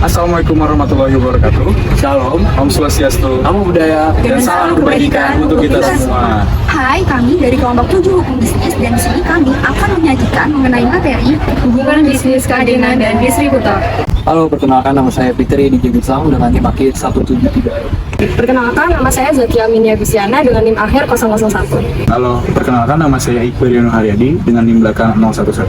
Assalamualaikum warahmatullahi wabarakatuh. Shalom, Om Swastiastu, Namo Buddhaya, dan salam kebajikan untuk kita semua. Hai, kami dari kelompok 7 Hukum Bisnis dan di sini kami akan menyajikan mengenai materi hubungan bisnis, keagenan, dan distributor. Halo, perkenalkan nama saya Fitri di Jibusang dengan NIM akhir 173. Perkenalkan, nama saya Zakia Minia Gusiana dengan NIM akhir 001. Halo, perkenalkan nama saya Iqbal Yono Haryadi dengan NIM belakang 011.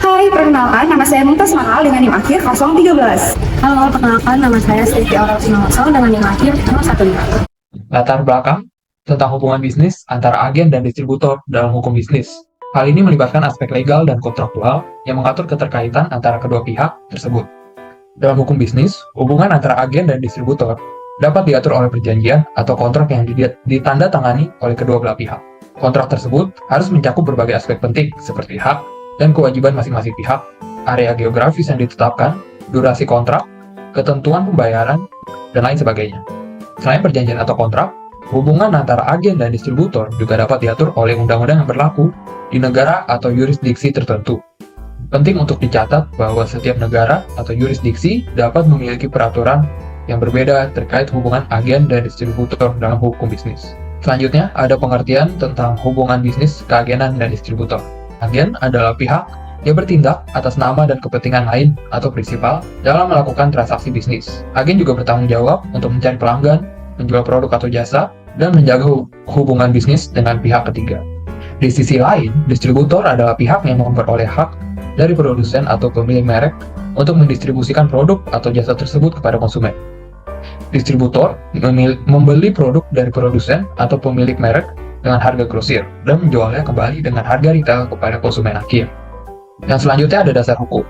Hai, perkenalkan nama saya Mumtaz Mahal dengan NIM akhir 013. Halo, perkenalkan, nama saya Siti Aurel Sinowaso dengan NIM akhir 015. Latar belakang tentang hubungan bisnis antara agen dan distributor dalam hukum bisnis. Hal ini melibatkan aspek legal dan kontraktual yang mengatur keterkaitan antara kedua pihak tersebut. Dalam hukum bisnis, hubungan antara agen dan distributor dapat diatur oleh perjanjian atau kontrak yang ditandatangani oleh kedua belah pihak. Kontrak tersebut harus mencakup berbagai aspek penting seperti hak dan kewajiban masing-masing pihak, area geografis yang ditetapkan, durasi kontrak, ketentuan pembayaran, dan lain sebagainya. Selain perjanjian atau kontrak, hubungan antara agen dan distributor juga dapat diatur oleh undang-undang yang berlaku di negara atau yurisdiksi tertentu. Penting untuk dicatat bahwa setiap negara atau yurisdiksi dapat memiliki peraturan yang berbeda terkait hubungan agen dan distributor dalam hukum bisnis. Selanjutnya, ada pengertian tentang hubungan bisnis, keagenan, dan distributor. Agen adalah pihak yang bertindak atas nama dan kepentingan lain atau prinsipal dalam melakukan transaksi bisnis. Agen juga bertanggung jawab untuk mencari pelanggan, menjual produk atau jasa, dan menjaga hubungan bisnis dengan pihak ketiga. Di sisi lain, distributor adalah pihak yang memperoleh hak dari produsen atau pemilik merek untuk mendistribusikan produk atau jasa tersebut kepada konsumen. Distributor membeli produk dari produsen atau pemilik merek dengan harga grosir dan menjualnya kembali dengan harga retail kepada konsumen akhir. Yang selanjutnya ada dasar hukum.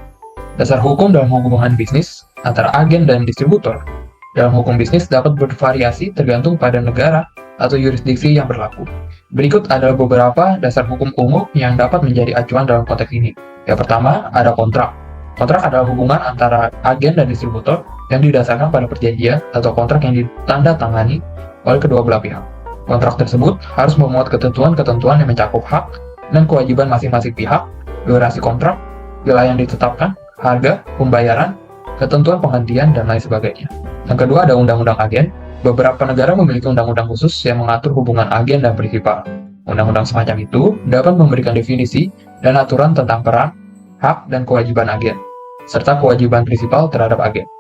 Dasar hukum dalam hubungan bisnis antara agen dan distributor dalam hukum bisnis dapat bervariasi tergantung pada negara atau yurisdiksi yang berlaku. Berikut adalah beberapa dasar hukum umum yang dapat menjadi acuan dalam konteks ini. Yang pertama, ada kontrak. Kontrak adalah hubungan antara agen dan distributor yang didasarkan pada perjanjian atau kontrak yang ditandatangani oleh kedua belah pihak. Kontrak tersebut harus memuat ketentuan-ketentuan yang mencakup hak dan kewajiban masing-masing pihak, durasi kontrak, wilayah yang ditetapkan, harga, pembayaran, ketentuan penghentian, dan lain sebagainya. Yang kedua ada undang-undang agen. Beberapa negara memiliki undang-undang khusus yang mengatur hubungan agen dan prinsipal. Undang-undang semacam itu dapat memberikan definisi dan aturan tentang peran, hak, dan kewajiban agen, serta kewajiban prinsipal terhadap agen.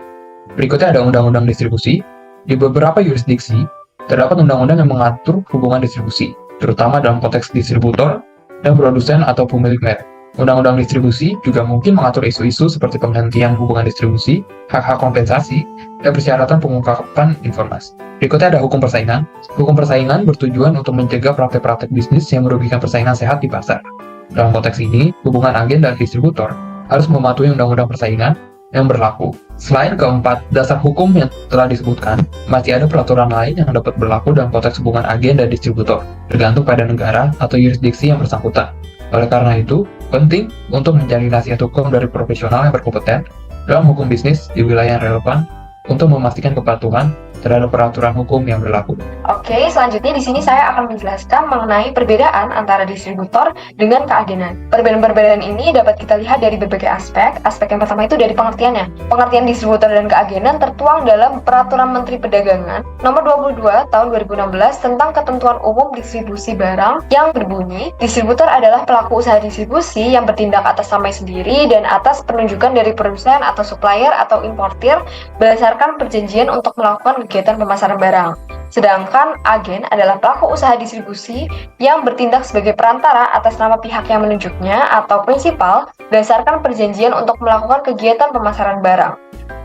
Berikutnya ada undang-undang distribusi. Di beberapa yurisdiksi, terdapat undang-undang yang mengatur hubungan distribusi, terutama dalam konteks distributor dan produsen atau pemilik merek. Undang-undang distribusi juga mungkin mengatur isu-isu seperti penghentian hubungan distribusi, hak-hak kompensasi, dan persyaratan pengungkapan informasi. Berikutnya ada hukum persaingan. Hukum persaingan bertujuan untuk mencegah praktek-praktek bisnis yang merugikan persaingan sehat di pasar. Dalam konteks ini, hubungan agen dan distributor harus mematuhi undang-undang persaingan yang berlaku. Selain keempat dasar hukum yang telah disebutkan, masih ada peraturan lain yang dapat berlaku dalam konteks hubungan agen dan distributor, tergantung pada negara atau yurisdiksi yang bersangkutan. Oleh karena itu, penting untuk mencari nasihat hukum dari profesional yang berkompeten dalam hukum bisnis di wilayah yang relevan untuk memastikan kepatuhan terhadap peraturan hukum yang berlaku. Oke, selanjutnya di sini saya akan menjelaskan mengenai perbedaan antara distributor dengan keagenan. Perbedaan-perbedaan ini dapat kita lihat dari berbagai aspek. Aspek yang pertama itu dari pengertiannya. Pengertian distributor dan keagenan tertuang dalam Peraturan Menteri Perdagangan Nomor 22 Tahun 2016 tentang Ketentuan Umum Distribusi Barang yang berbunyi, distributor adalah pelaku usaha distribusi yang bertindak atas nama sendiri dan atas penunjukan dari produsen atau supplier atau importir berdasarkan perjanjian untuk melakukan kegiatan pemasaran barang. Sedangkan agen adalah pelaku usaha distribusi yang bertindak sebagai perantara atas nama pihak yang menunjuknya atau prinsipal berdasarkan perjanjian untuk melakukan kegiatan pemasaran barang.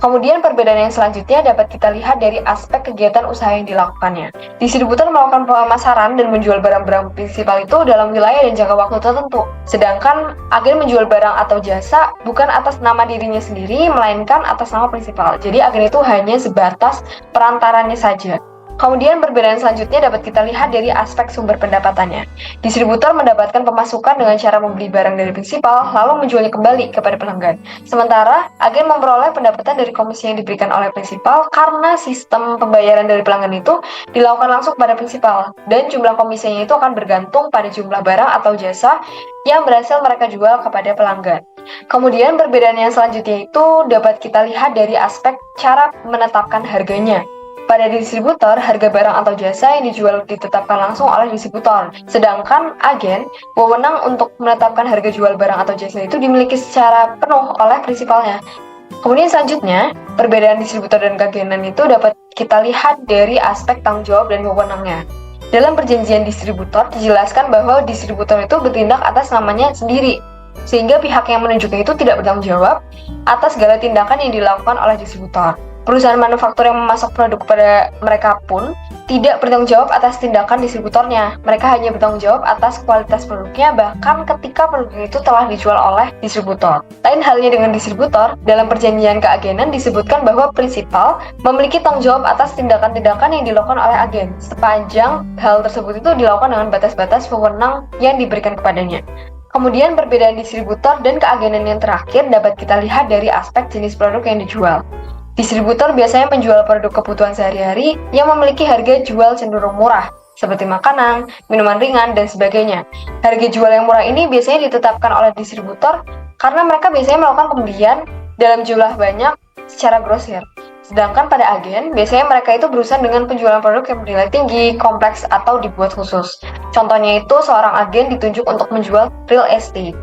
Kemudian perbedaan yang selanjutnya dapat kita lihat dari aspek kegiatan usaha yang dilakukannya. Distributor melakukan pemasaran dan menjual barang-barang prinsipal itu dalam wilayah dan jangka waktu tertentu. Sedangkan agen menjual barang atau jasa bukan atas nama dirinya sendiri, melainkan atas nama prinsipal. Jadi agen itu hanya sebatas perantaranya saja. Kemudian perbedaan selanjutnya dapat kita lihat dari aspek sumber pendapatannya. Distributor mendapatkan pemasukan dengan cara membeli barang dari prinsipal, lalu menjualnya kembali kepada pelanggan. Sementara, agen memperoleh pendapatan dari komisi yang diberikan oleh prinsipal karena sistem pembayaran dari pelanggan itu dilakukan langsung pada prinsipal, dan jumlah komisinya itu akan bergantung pada jumlah barang atau jasa yang berhasil mereka jual kepada pelanggan. Kemudian perbedaan yang selanjutnya itu dapat kita lihat dari aspek cara menetapkan harganya. Pada distributor, harga barang atau jasa yang dijual ditetapkan langsung oleh distributor. Sedangkan agen, wewenang untuk menetapkan harga jual barang atau jasa itu dimiliki secara penuh oleh prinsipalnya. Kemudian selanjutnya, perbedaan distributor dan keagenan itu dapat kita lihat dari aspek tanggung jawab dan wewenangnya. Dalam perjanjian distributor, dijelaskan bahwa distributor itu bertindak atas namanya sendiri, sehingga pihak yang menunjuknya itu tidak bertanggung jawab atas segala tindakan yang dilakukan oleh distributor. Perusahaan manufaktur yang memasok produk kepada mereka pun tidak bertanggung jawab atas tindakan distributornya. Mereka hanya bertanggung jawab atas kualitas produknya bahkan ketika produk itu telah dijual oleh distributor. Lain halnya dengan distributor, dalam perjanjian keagenan disebutkan bahwa prinsipal memiliki tanggung jawab atas tindakan-tindakan yang dilakukan oleh agen, sepanjang hal tersebut itu dilakukan dengan batas-batas wewenang yang diberikan kepadanya. Kemudian perbedaan distributor dan keagenan yang terakhir dapat kita lihat dari aspek jenis produk yang dijual. Distributor biasanya menjual produk kebutuhan sehari-hari yang memiliki harga jual cenderung murah, seperti makanan, minuman ringan, dan sebagainya. Harga jual yang murah ini biasanya ditetapkan oleh distributor karena mereka biasanya melakukan pembelian dalam jumlah banyak secara grosir. Sedangkan pada agen, biasanya mereka itu berurusan dengan penjualan produk yang bernilai tinggi, kompleks, atau dibuat khusus. Contohnya itu seorang agen ditunjuk untuk menjual real estate.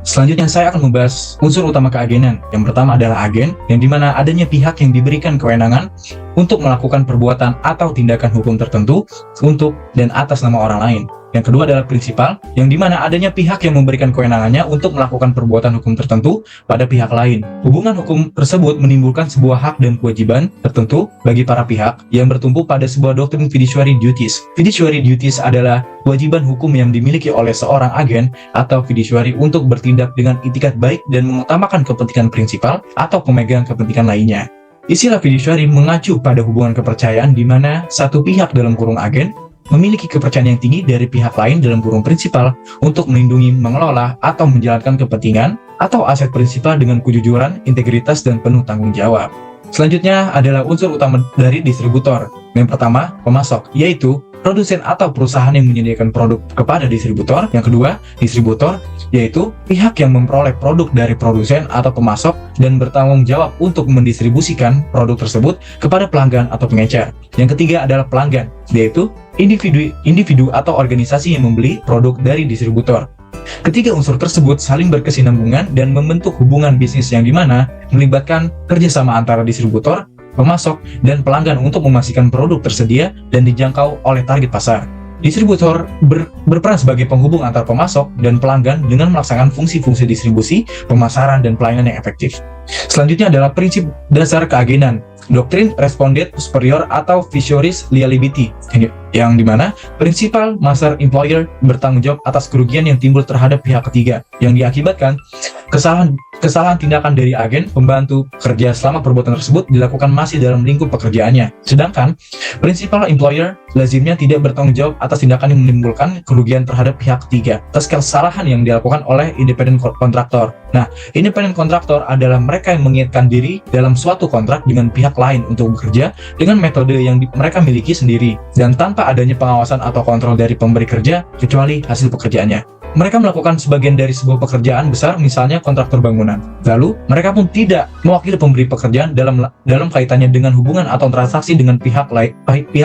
Selanjutnya saya akan membahas unsur utama keagenan. Yang pertama adalah agen, yang dimana adanya pihak yang diberikan kewenangan untuk melakukan perbuatan atau tindakan hukum tertentu untuk dan atas nama orang lain. Yang kedua adalah prinsipal, yang dimana adanya pihak yang memberikan kewenangannya untuk melakukan perbuatan hukum tertentu pada pihak lain. Hubungan hukum tersebut menimbulkan sebuah hak dan kewajiban tertentu bagi para pihak yang bertumpu pada sebuah doktrin fiduciary duties. Fiduciary duties adalah kewajiban hukum yang dimiliki oleh seorang agen atau fiduciary untuk bertindak dengan itikat baik dan mengutamakan kepentingan prinsipal atau pemegang kepentingan lainnya. Istilah fiduciary mengacu pada hubungan kepercayaan di mana satu pihak dalam kurung agen memiliki kepercayaan yang tinggi dari pihak lain dalam kurung prinsipal untuk melindungi, mengelola, atau menjalankan kepentingan atau aset prinsipal dengan kejujuran, integritas, dan penuh tanggung jawab. Selanjutnya adalah unsur utama dari distributor. Yang pertama, pemasok, yaitu produsen atau perusahaan yang menyediakan produk kepada distributor. Yang kedua, distributor, yaitu pihak yang memperoleh produk dari produsen atau pemasok dan bertanggung jawab untuk mendistribusikan produk tersebut kepada pelanggan atau pengecer. Yang ketiga adalah pelanggan, yaitu individu atau organisasi yang membeli produk dari distributor. Ketiga unsur tersebut saling berkesinambungan dan membentuk hubungan bisnis yang dimana melibatkan kerjasama antara distributor, pemasok, dan pelanggan untuk memastikan produk tersedia dan dijangkau oleh target pasar. Distributor berperan sebagai penghubung antar pemasok dan pelanggan dengan melaksanakan fungsi-fungsi distribusi, pemasaran, dan pelayanan yang efektif. Selanjutnya adalah prinsip dasar keagenan, doktrin respondet superior atau fiduciaris liability, yang dimana prinsipal master employer bertanggung jawab atas kerugian yang timbul terhadap pihak ketiga yang diakibatkan kesalahan tindakan dari agen pembantu kerja selama perbuatan tersebut dilakukan masih dalam lingkup pekerjaannya. Sedangkan prinsipal employer lazimnya tidak bertanggung jawab atas tindakan yang menimbulkan kerugian terhadap pihak ketiga atas kesalahan yang dilakukan oleh independent kontraktor. Nah, independent kontraktor adalah mereka yang mengikat diri dalam suatu kontrak dengan pihak lain untuk bekerja dengan metode yang mereka miliki sendiri dan tanpa adanya pengawasan atau kontrol dari pemberi kerja kecuali hasil pekerjaannya. Mereka melakukan sebagian dari sebuah pekerjaan besar, misalnya kontraktor bangunan. Lalu, mereka pun tidak mewakili pemberi pekerjaan dalam kaitannya dengan hubungan atau transaksi dengan pihak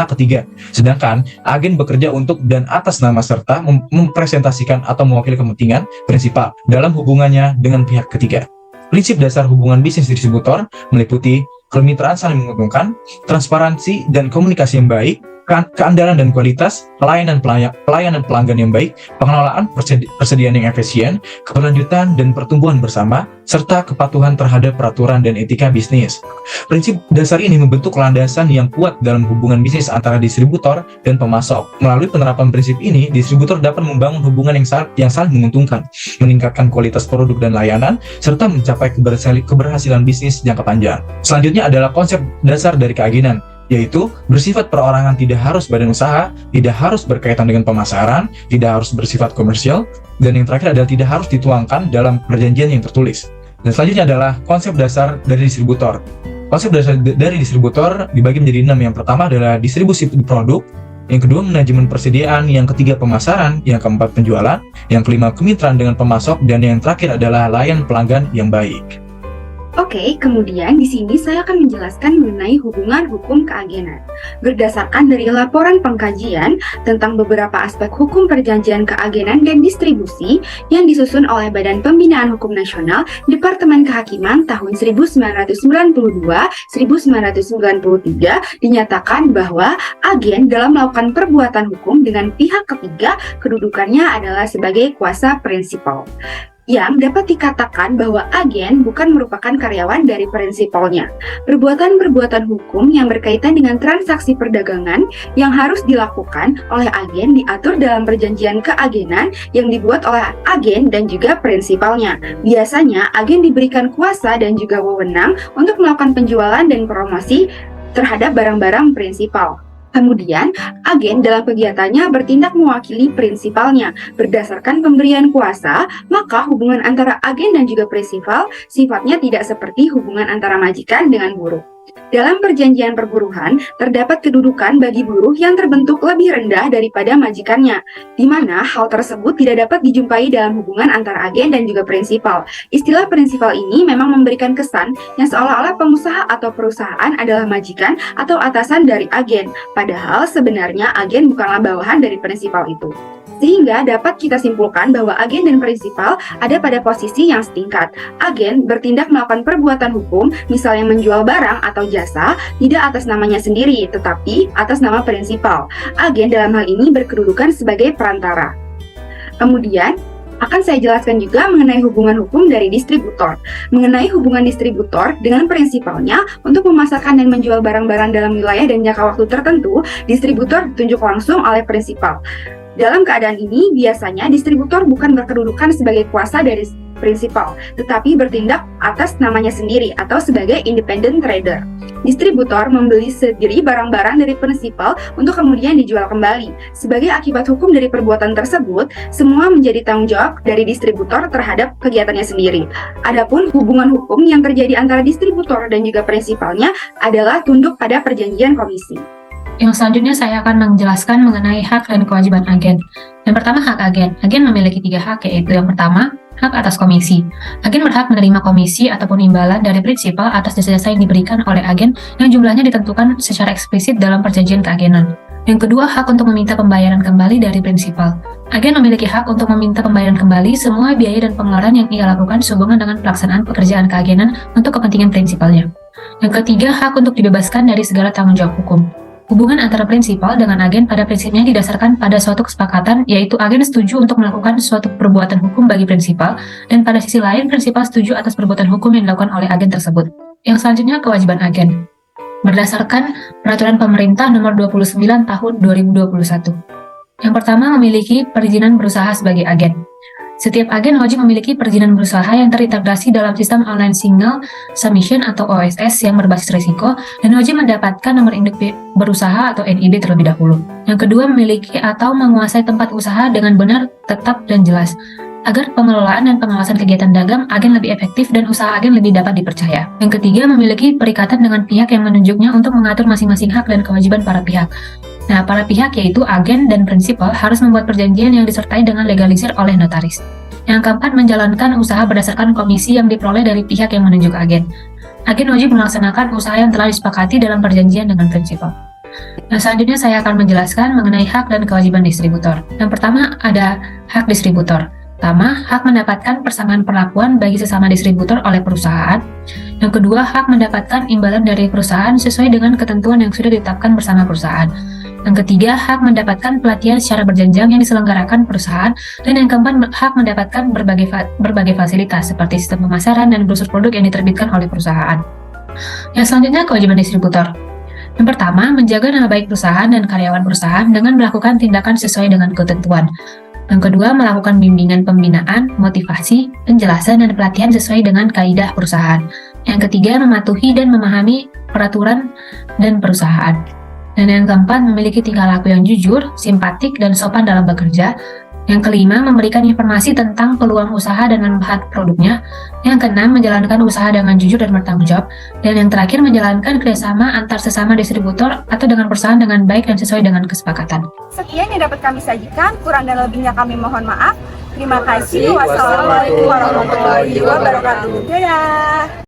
ketiga. Sedangkan, agen bekerja untuk dan atas nama serta mempresentasikan atau mewakili kepentingan prinsipal dalam hubungannya dengan pihak ketiga. Prinsip dasar hubungan bisnis distributor meliputi kemitraan saling menguntungkan, transparansi dan komunikasi yang baik, keandalan dan kualitas, pelayanan pelanggan yang baik, pengelolaan persediaan yang efisien, keberlanjutan dan pertumbuhan bersama, serta kepatuhan terhadap peraturan dan etika bisnis. Prinsip dasar ini membentuk landasan yang kuat dalam hubungan bisnis antara distributor dan pemasok. Melalui penerapan prinsip ini, distributor dapat membangun hubungan yang saling menguntungkan, meningkatkan kualitas produk dan layanan, serta mencapai keberhasilan bisnis jangka panjang. Selanjutnya adalah konsep dasar dari keagenan, yaitu bersifat perorangan, tidak harus badan usaha, tidak harus berkaitan dengan pemasaran, tidak harus bersifat komersial, dan yang terakhir adalah tidak harus dituangkan dalam perjanjian yang tertulis. Dan selanjutnya adalah konsep dasar dari distributor. Konsep dasar dari distributor dibagi menjadi 6. Yang pertama adalah distribusi produk, yang kedua manajemen persediaan, yang ketiga pemasaran, yang keempat penjualan, yang kelima kemitraan dengan pemasok, dan yang terakhir adalah layan pelanggan yang baik. Oke, kemudian di sini saya akan menjelaskan mengenai hubungan hukum keagenan. Berdasarkan dari laporan pengkajian tentang beberapa aspek hukum perjanjian keagenan dan distribusi yang disusun oleh Badan Pembinaan Hukum Nasional Departemen Kehakiman tahun 1992-1993 dinyatakan bahwa agen dalam melakukan perbuatan hukum dengan pihak ketiga kedudukannya adalah sebagai kuasa prinsipal, yang dapat dikatakan bahwa agen bukan merupakan karyawan dari prinsipalnya. Perbuatan-perbuatan hukum yang berkaitan dengan transaksi perdagangan yang harus dilakukan oleh agen diatur dalam perjanjian keagenan yang dibuat oleh agen dan juga prinsipalnya. Biasanya, agen diberikan kuasa dan juga wewenang untuk melakukan penjualan dan promosi terhadap barang-barang prinsipal. Kemudian, agen dalam kegiatannya bertindak mewakili prinsipalnya. Berdasarkan pemberian kuasa, maka hubungan antara agen dan juga prinsipal sifatnya tidak seperti hubungan antara majikan dengan buruh. Dalam perjanjian perburuhan, terdapat kedudukan bagi buruh yang terbentuk lebih rendah daripada majikannya, di mana hal tersebut tidak dapat dijumpai dalam hubungan antara agen dan juga prinsipal. Istilah prinsipal ini memang memberikan kesan yang seolah-olah pengusaha atau perusahaan adalah majikan atau atasan dari agen, padahal sebenarnya agen bukanlah bawahan dari prinsipal itu. Sehingga dapat kita simpulkan bahwa agen dan prinsipal ada pada posisi yang setingkat. Agen bertindak melakukan perbuatan hukum, misalnya menjual barang atau jasa, tidak atas namanya sendiri, tetapi atas nama prinsipal. Agen dalam hal ini berkedudukan sebagai perantara. Kemudian, akan saya jelaskan juga mengenai hubungan hukum dari distributor. Mengenai hubungan distributor dengan prinsipalnya untuk memasarkan dan menjual barang-barang dalam wilayah dan jangka waktu tertentu, distributor ditunjuk langsung oleh prinsipal. Dalam keadaan ini, biasanya distributor bukan berkedudukan sebagai kuasa dari prinsipal, tetapi bertindak atas namanya sendiri atau sebagai independent trader. Distributor membeli sendiri barang-barang dari prinsipal untuk kemudian dijual kembali. Sebagai akibat hukum dari perbuatan tersebut, semua menjadi tanggung jawab dari distributor terhadap kegiatannya sendiri. Adapun hubungan hukum yang terjadi antara distributor dan juga prinsipalnya adalah tunduk pada perjanjian komisi. Yang selanjutnya saya akan menjelaskan mengenai hak dan kewajiban agen. Yang pertama, hak agen. Agen memiliki 3 hak, yaitu yang pertama, hak atas komisi. Agen berhak menerima komisi ataupun imbalan dari prinsipal atas jasa-jasa yang diberikan oleh agen yang jumlahnya ditentukan secara eksplisit dalam perjanjian keagenan. Yang kedua, hak untuk meminta pembayaran kembali dari prinsipal. Agen memiliki hak untuk meminta pembayaran kembali semua biaya dan pengeluaran yang ia lakukan sehubungan dengan pelaksanaan pekerjaan keagenan untuk kepentingan prinsipalnya. Yang ketiga, hak untuk dibebaskan dari segala tanggung jawab hukum. Hubungan antara prinsipal dengan agen pada prinsipnya didasarkan pada suatu kesepakatan, yaitu agen setuju untuk melakukan suatu perbuatan hukum bagi prinsipal, dan pada sisi lain prinsipal setuju atas perbuatan hukum yang dilakukan oleh agen tersebut. Yang selanjutnya, kewajiban agen. Berdasarkan Peraturan Pemerintah Nomor 29 Tahun 2021. Yang pertama, memiliki perizinan berusaha sebagai agen. Setiap agen wajib memiliki perizinan berusaha yang terintegrasi dalam sistem online single submission atau OSS yang berbasis risiko dan wajib mendapatkan nomor induk berusaha atau NIB terlebih dahulu. Yang kedua, memiliki atau menguasai tempat usaha dengan benar, tetap, dan jelas. Agar pengelolaan dan pengawasan kegiatan dagang agen lebih efektif dan usaha agen lebih dapat dipercaya. Yang ketiga, memiliki perikatan dengan pihak yang menunjuknya untuk mengatur masing-masing hak dan kewajiban para pihak. Nah, para pihak yaitu agen dan prinsipal harus membuat perjanjian yang disertai dengan legalisir oleh notaris. Yang keempat, menjalankan usaha berdasarkan komisi yang diperoleh dari pihak yang menunjuk agen. Agen wajib melaksanakan usaha yang telah disepakati dalam perjanjian dengan prinsipal. Nah, selanjutnya saya akan menjelaskan mengenai hak dan kewajiban distributor. Yang pertama, ada hak distributor. Pertama, hak mendapatkan persamaan perlakuan bagi sesama distributor oleh perusahaan. Yang kedua, hak mendapatkan imbalan dari perusahaan sesuai dengan ketentuan yang sudah ditetapkan bersama perusahaan. Yang ketiga, hak mendapatkan pelatihan secara berjenjang yang diselenggarakan perusahaan. Dan yang keempat, hak mendapatkan berbagai fasilitas seperti sistem pemasaran dan brosur produk yang diterbitkan oleh perusahaan. Yang selanjutnya, kewajiban distributor. Yang pertama, menjaga nama baik perusahaan dan karyawan perusahaan dengan melakukan tindakan sesuai dengan ketentuan. Yang kedua, melakukan bimbingan pembinaan, motivasi, penjelasan, dan pelatihan sesuai dengan kaidah perusahaan. Yang ketiga, mematuhi dan memahami peraturan dan perusahaan. Dan yang keempat, memiliki tingkah laku yang jujur, simpatik, dan sopan dalam bekerja. Yang kelima, memberikan informasi tentang peluang usaha dan manfaat produknya. Yang keenam, menjalankan usaha dengan jujur dan bertanggung jawab. Dan yang terakhir, menjalankan kerjasama antar sesama distributor atau dengan perusahaan dengan baik dan sesuai dengan kesepakatan. Sekian yang dapat kami sajikan, kurang dan lebihnya kami mohon maaf. Terima kasih. Wassalamualaikum warahmatullahi wabarakatuh. Dadah.